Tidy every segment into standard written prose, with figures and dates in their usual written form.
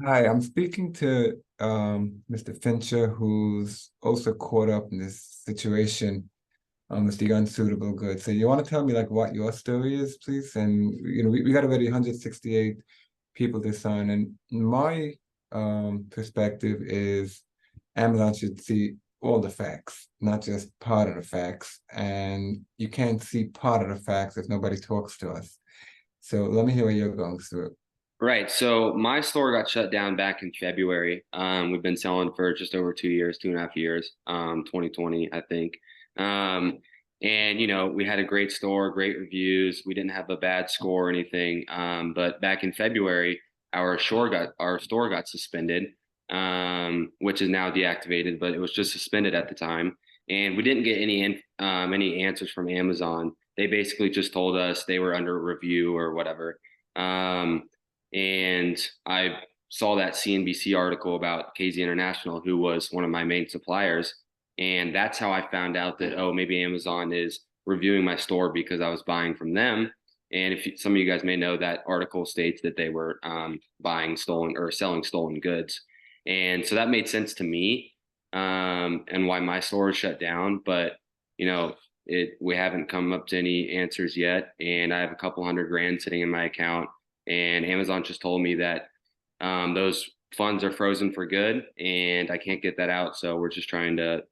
Hi, I'm speaking to Mr. Fincher, who's also caught up in this situation with the unsuitable goods. So you want to tell me like what your story is, please? And we got already 168 people to sign, and my perspective is Amazon should see all the facts, not just part of the facts. And you can't see part of the facts if nobody talks to us. So let me hear what you're going through. Right. So my store got shut down back in February. We've been selling for just over 2 years, 2.5 years, 2020, I think. Um, and we had a great store, great reviews. We didn't have a bad score or anything. But back in February, our store got suspended, which is now deactivated, but it was just suspended at the time. And we didn't get any answers from Amazon. They basically just told us they were under review or whatever. Um, and I saw that CNBC article about KZ International, who was one of my main suppliers. And that's how I found out that, oh, maybe Amazon is reviewing my store because I was buying from them. And some of you guys may know, that article states that they were buying stolen or selling stolen goods. And so that made sense to me, and why my store is shut down. But, you know, we haven't come up to any answers yet. And I have a couple hundred grand sitting in my account, and Amazon just told me that those funds are frozen for good, and I can't get that out. So we're just trying to,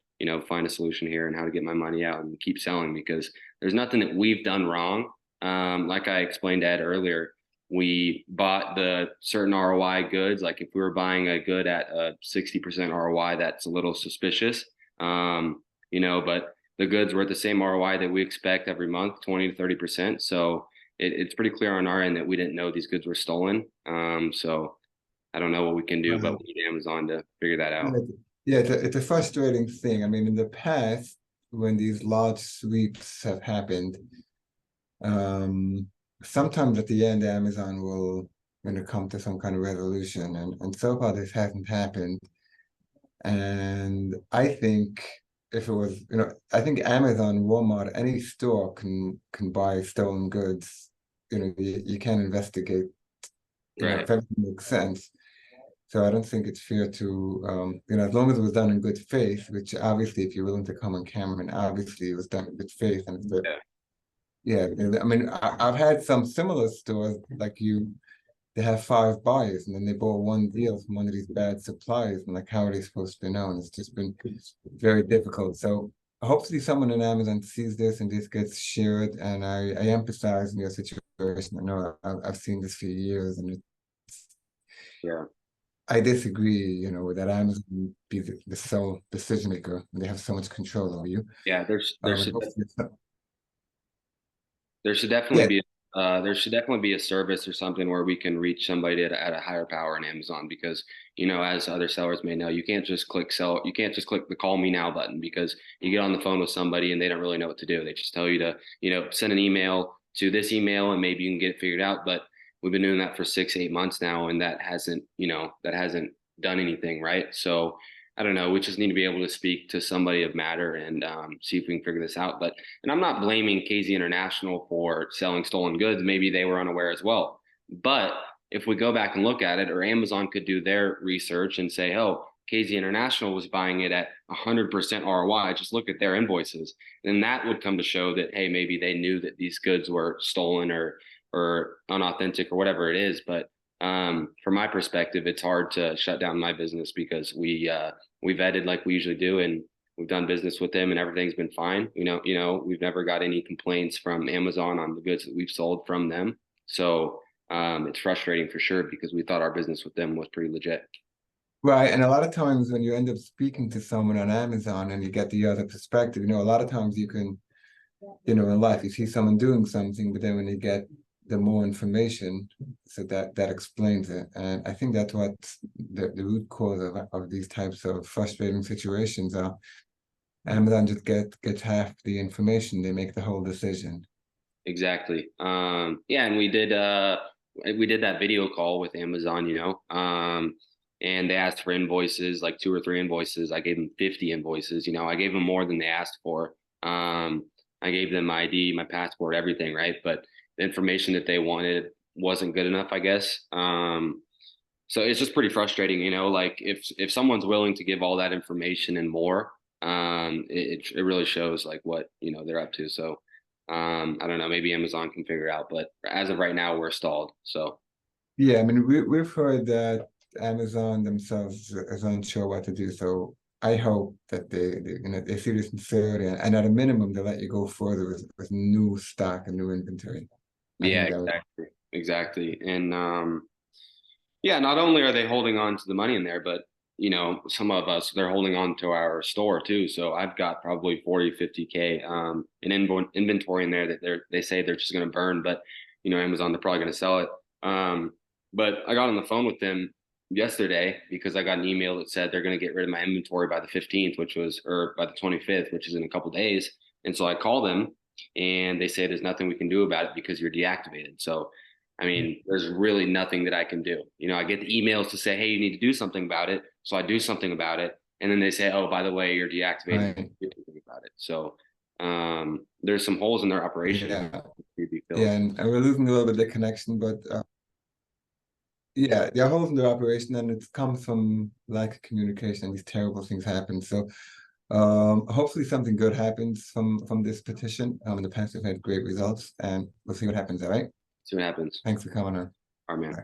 find a solution here and how to get my money out and keep selling, because there's nothing that we've done wrong. Like I explained to Ed earlier, we bought the certain ROI goods. Like if we were buying a good at a 60% ROI, that's a little suspicious. But the goods were at the same ROI that we expect every month, 20 to 30%. So it's pretty clear on our end that we didn't know these goods were stolen. So I don't know what we can do, but we need Amazon to figure that Yeah, out. it's a frustrating thing. I mean, in the past, when these large sweeps have happened, um, sometimes at the end, Amazon will, come to some kind of resolution, and so far this hasn't happened. And I think if it was, I think Amazon, Walmart, any store can buy stolen goods. You can investigate, Right. if everything makes sense. So I don't think it's fair to, as long as it was done in good faith, which obviously, if you're willing to come on camera, and obviously it was done in good faith. And Yeah. yeah, I mean, I've had some similar stores like they have five buyers and then they bought one deal from one of these bad suppliers. And like, how are they supposed to know? And it's just been very difficult. So hopefully someone in Amazon sees this and this gets shared. And I empathize in your situation. I know I've seen this for years, and Yeah. I disagree, with that Amazon be the sole decision maker. They have so much control over you. Yeah. And hopefully There should definitely yeah, be a service or something where we can reach somebody at a higher power in Amazon, because as other sellers may know, you can't just click the call me now button, because you get on the phone with somebody and they don't really know what to do. They just tell you to send an email to this email and maybe you can get it figured out. But we've been doing that for 6 8 months now, and that hasn't done anything, right? So I don't know. We just need to be able to speak to somebody of matter and see if we can figure this out. And I'm not blaming KZ International for selling stolen goods. Maybe they were unaware as well. But if we go back and look at it, or Amazon could do their research and say, oh, KZ International was buying it at 100% ROI, just look at their invoices. Then that would come to show that, hey, maybe they knew that these goods were stolen or unauthentic or whatever it is. But from my perspective, it's hard to shut down my business because we vetted like we usually do, and we've done business with them and everything's been fine. We've never got any complaints from Amazon on the goods that we've sold from them. So it's frustrating for sure, because we thought our business with them was pretty legit. right. And a lot of times when you end up speaking to someone on Amazon and you get the other perspective, a lot of times you can, in life, you see someone doing something, but then when you get the more information, so that explains it. And I think that's what the root cause of these types of frustrating situations are. Amazon just gets half the information, they make the whole decision. Exactly. Yeah, and we did that video call with Amazon, and they asked for invoices, like two or three invoices. I gave them 50 invoices. I gave them more than they asked for. I gave them my ID, my passport, everything, right? But the information that they wanted wasn't good enough, I guess. So it's just pretty frustrating, like if someone's willing to give all that information and more, it really shows like what, they're up to. So I don't know, maybe Amazon can figure it out, but as of right now, we're stalled. So Yeah, I mean, we've heard that Amazon themselves is unsure what to do. So I hope that they see this sincerity, and at a minimum, they let you go further with new stock and new inventory. I yeah, think that would, exactly. And yeah, not only are they holding on to the money in there, but some of us, they're holding on to our store too. So I've got probably 40, 50K in inventory in there that they say they're just going to burn, but Amazon, they're probably going to sell it. But I got on the phone with them yesterday because I got an email that said they're going to get rid of my inventory by the 15th, or by the 25th, which is in a couple days. And so I call them and they say there's nothing we can do about it because you're deactivated. So I mean, there's really nothing that I can do. I get the emails to say, hey, you need to do something about it. So I do something about it. And then they say, oh, by the way, you're deactivated. right. Do something about it. So there's some holes in their operation Yeah, to be filled. yeah, and we're losing a little bit of the connection, but yeah, they're holding their operation, and it comes from lack of communication, and these terrible things happen. So, hopefully, something good happens from this petition. In the past, we've had great results, and we'll see what happens. All right. See what happens. Thanks for coming on. All right, man. Bye.